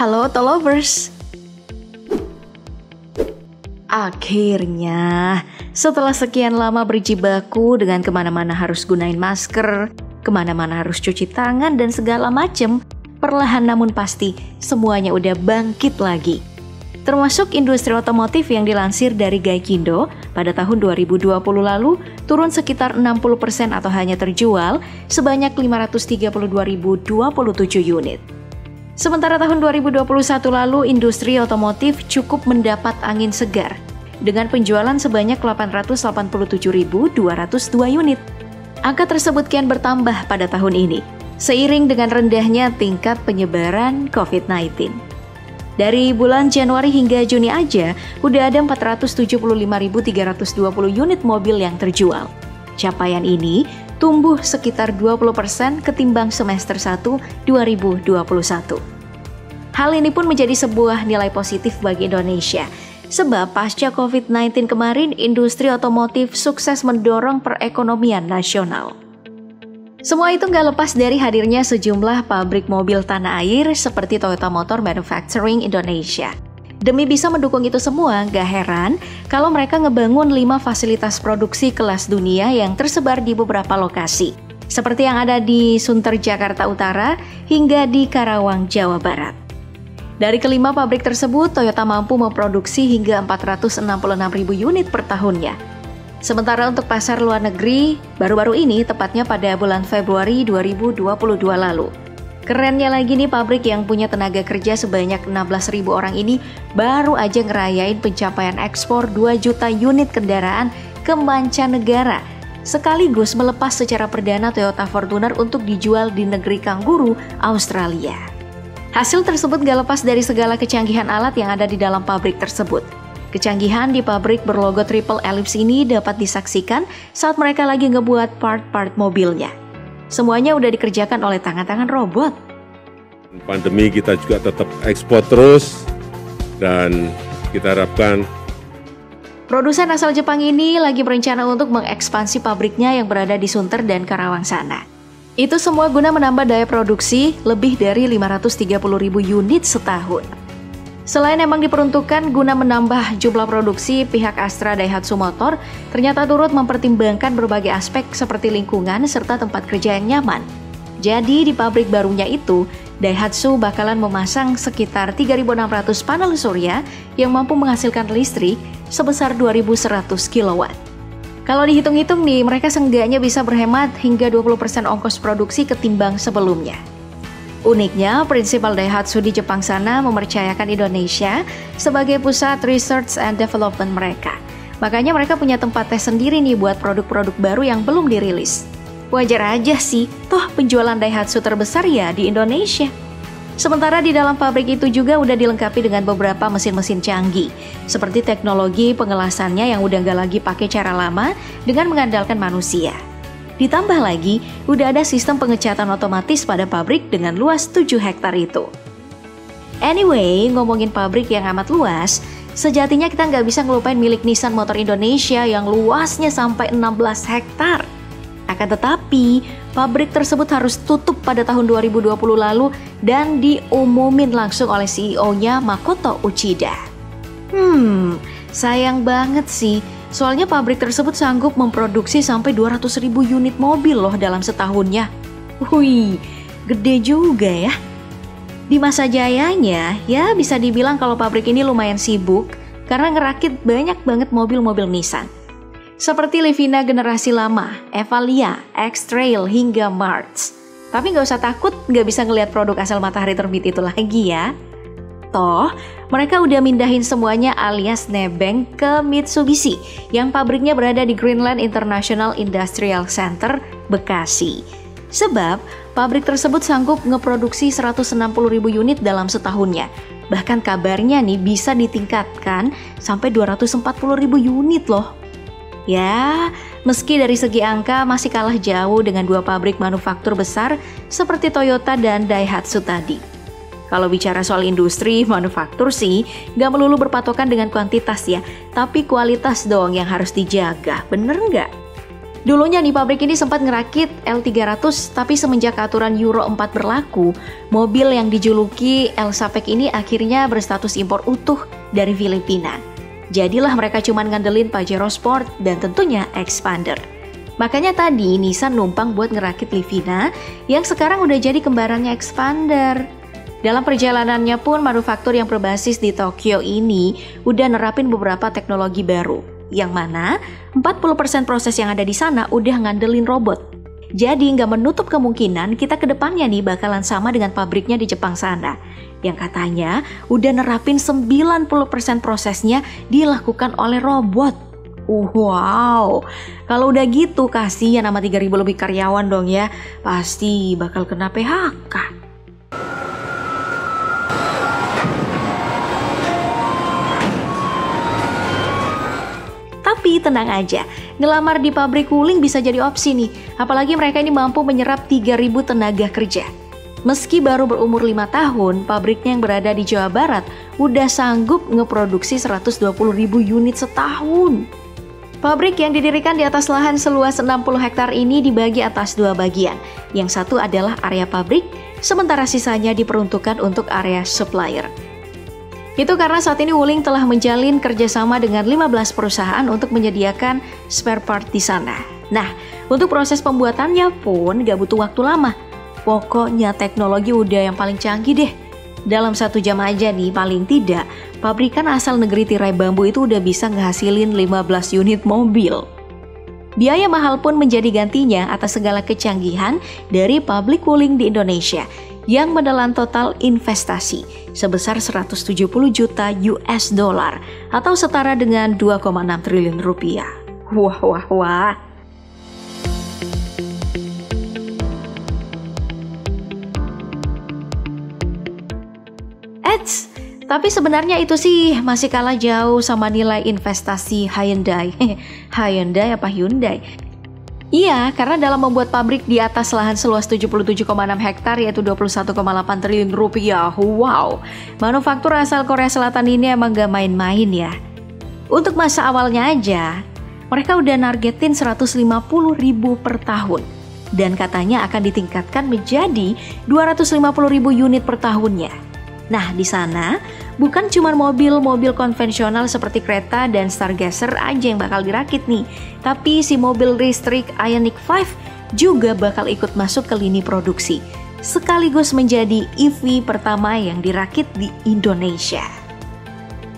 Halo Tolovers. Akhirnya, setelah sekian lama berjibaku dengan kemana-mana harus gunain masker, kemana-mana harus cuci tangan dan segala macem, perlahan namun pasti semuanya udah bangkit lagi. Termasuk industri otomotif yang dilansir dari Gaikindo pada tahun 2020 lalu turun sekitar 60% atau hanya terjual sebanyak 532.027 unit. Sementara tahun 2021 lalu industri otomotif cukup mendapat angin segar dengan penjualan sebanyak 887.202 unit. Angka tersebut kian bertambah pada tahun ini seiring dengan rendahnya tingkat penyebaran COVID-19. Dari bulan Januari hingga Juni aja, udah ada 475.320 unit mobil yang terjual. Capaian ini tumbuh sekitar 20% ketimbang semester 1 2021. Hal ini pun menjadi sebuah nilai positif bagi Indonesia, sebab pasca COVID-19 kemarin, industri otomotif sukses mendorong perekonomian nasional. Semua itu nggak lepas dari hadirnya sejumlah pabrik mobil tanah air seperti Toyota Motor Manufacturing Indonesia. Demi bisa mendukung itu semua, nggak heran kalau mereka ngebangun 5 fasilitas produksi kelas dunia yang tersebar di beberapa lokasi, seperti yang ada di Sunter, Jakarta Utara, hingga di Karawang, Jawa Barat. Dari kelima pabrik tersebut, Toyota mampu memproduksi hingga 466.000 unit per tahunnya. Sementara untuk pasar luar negeri, baru-baru ini tepatnya pada bulan Februari 2022 lalu. Kerennya lagi nih, pabrik yang punya tenaga kerja sebanyak 16.000 orang ini baru aja ngerayain pencapaian ekspor 2 juta unit kendaraan ke mancanegara, sekaligus melepas secara perdana Toyota Fortuner untuk dijual di negeri kanguru, Australia. Hasil tersebut gak lepas dari segala kecanggihan alat yang ada di dalam pabrik tersebut. Kecanggihan di pabrik berlogo triple ellipse ini dapat disaksikan saat mereka lagi ngebuat part-part mobilnya. Semuanya udah dikerjakan oleh tangan-tangan robot. Pandemi kita juga tetap ekspor terus dan kita harapkan produsen asal Jepang ini lagi berencana untuk mengekspansi pabriknya yang berada di Sunter dan Karawang sana. Itu semua guna menambah daya produksi lebih dari 530.000 unit setahun. Selain emang diperuntukkan guna menambah jumlah produksi, pihak Astra Daihatsu Motor ternyata turut mempertimbangkan berbagai aspek seperti lingkungan serta tempat kerja yang nyaman. Jadi di pabrik barunya itu, Daihatsu bakalan memasang sekitar 3.600 panel surya yang mampu menghasilkan listrik sebesar 2.100 kW. Kalau dihitung-hitung nih, mereka seenggaknya bisa berhemat hingga 20% ongkos produksi ketimbang sebelumnya. Uniknya, prinsipal Daihatsu di Jepang sana mempercayakan Indonesia sebagai pusat research and development mereka. Makanya mereka punya tempat tes sendiri nih buat produk-produk baru yang belum dirilis. Wajar aja sih, toh penjualan Daihatsu terbesar ya di Indonesia. Sementara di dalam pabrik itu juga udah dilengkapi dengan beberapa mesin-mesin canggih, seperti teknologi pengelasannya yang udah nggak lagi pakai cara lama dengan mengandalkan manusia. Ditambah lagi, udah ada sistem pengecatan otomatis pada pabrik dengan luas 7 hektar itu. Anyway, ngomongin pabrik yang amat luas, sejatinya kita nggak bisa ngelupain milik Nissan Motor Indonesia yang luasnya sampai 16 hektar. Akan tetapi, pabrik tersebut harus tutup pada tahun 2020 lalu dan diumumin langsung oleh CEO-nya Makoto Uchida. Sayang banget sih. Soalnya pabrik tersebut sanggup memproduksi sampai 200.000 unit mobil loh dalam setahunnya. Wih, gede juga ya. Di masa jayanya, ya bisa dibilang kalau pabrik ini lumayan sibuk karena ngerakit banyak banget mobil-mobil Nissan. Seperti Livina generasi lama, Evalia, X-Trail hingga March. Tapi nggak usah takut nggak bisa ngelihat produk asal matahari terbit itu lagi ya. Toh, mereka udah mindahin semuanya alias nebeng ke Mitsubishi yang pabriknya berada di Greenland International Industrial Center, Bekasi. Sebab, pabrik tersebut sanggup ngeproduksi 160.000 unit dalam setahunnya. Bahkan kabarnya nih bisa ditingkatkan sampai 240.000 unit loh. Ya, meski dari segi angka masih kalah jauh dengan 2 pabrik manufaktur besar seperti Toyota dan Daihatsu tadi. Kalau bicara soal industri manufaktur sih, nggak melulu berpatokan dengan kuantitas ya, tapi kualitas dong yang harus dijaga, bener nggak? Dulunya nih pabrik ini sempat ngerakit L300, tapi semenjak aturan Euro 4 berlaku, mobil yang dijuluki L-Sapec ini akhirnya berstatus impor utuh dari Filipina. Jadilah mereka cuma ngandelin Pajero Sport dan tentunya Expander. Makanya tadi Nissan numpang buat ngerakit Livina yang sekarang udah jadi kembarannya Expander. Dalam perjalanannya pun manufaktur yang berbasis di Tokyo ini udah nerapin beberapa teknologi baru, yang mana 40% proses yang ada di sana udah ngandelin robot. Jadi nggak menutup kemungkinan kita ke depannya nih bakalan sama dengan pabriknya di Jepang sana, yang katanya udah nerapin 90% prosesnya dilakukan oleh robot. Wow, kalau udah gitu kasihan sama 3.000 lebih karyawan dong ya, pasti bakal kena PHK. Tapi tenang aja, ngelamar di pabrik Wuling bisa jadi opsi nih, apalagi mereka ini mampu menyerap 3.000 tenaga kerja. Meski baru berumur 5 tahun, pabriknya yang berada di Jawa Barat udah sanggup ngeproduksi 120.000 unit setahun. Pabrik yang didirikan di atas lahan seluas 60 hektar ini dibagi atas 2 bagian. Yang satu adalah area pabrik, sementara sisanya diperuntukkan untuk area supplier. Itu karena saat ini Wuling telah menjalin kerjasama dengan 15 perusahaan untuk menyediakan spare part di sana. Nah, untuk proses pembuatannya pun gak butuh waktu lama. Pokoknya teknologi udah yang paling canggih deh. Dalam 1 jam aja nih paling tidak, pabrikan asal negeri tirai bambu itu udah bisa ngehasilin 15 unit mobil. Biaya mahal pun menjadi gantinya atas segala kecanggihan dari pabrik Wuling di Indonesia yang menelan total investasi sebesar 170 juta US dollar atau setara dengan 2,6 triliun rupiah. Wah. Tapi sebenarnya itu sih masih kalah jauh sama nilai investasi Hyundai. Hyundai apa Hyundai? Iya, karena dalam membuat pabrik di atas lahan seluas 77,6 hektar yaitu 21,8 triliun rupiah. Wow, manufaktur asal Korea Selatan ini emang gak main-main ya. Untuk masa awalnya aja, mereka udah nargetin 150.000 per tahun. Dan katanya akan ditingkatkan menjadi 250.000 unit per tahunnya. Nah, di sana bukan cuma mobil-mobil konvensional seperti kereta dan Stargazer aja yang bakal dirakit nih, tapi si mobil listrik Ioniq 5 juga bakal ikut masuk ke lini produksi, sekaligus menjadi EV pertama yang dirakit di Indonesia.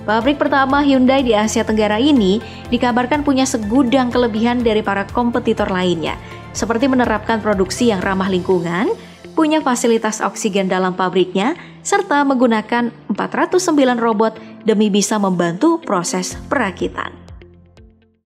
Pabrik pertama Hyundai di Asia Tenggara ini dikabarkan punya segudang kelebihan dari para kompetitor lainnya, seperti menerapkan produksi yang ramah lingkungan, punya fasilitas oksigen dalam pabriknya, serta menggunakan 409 robot demi bisa membantu proses perakitan.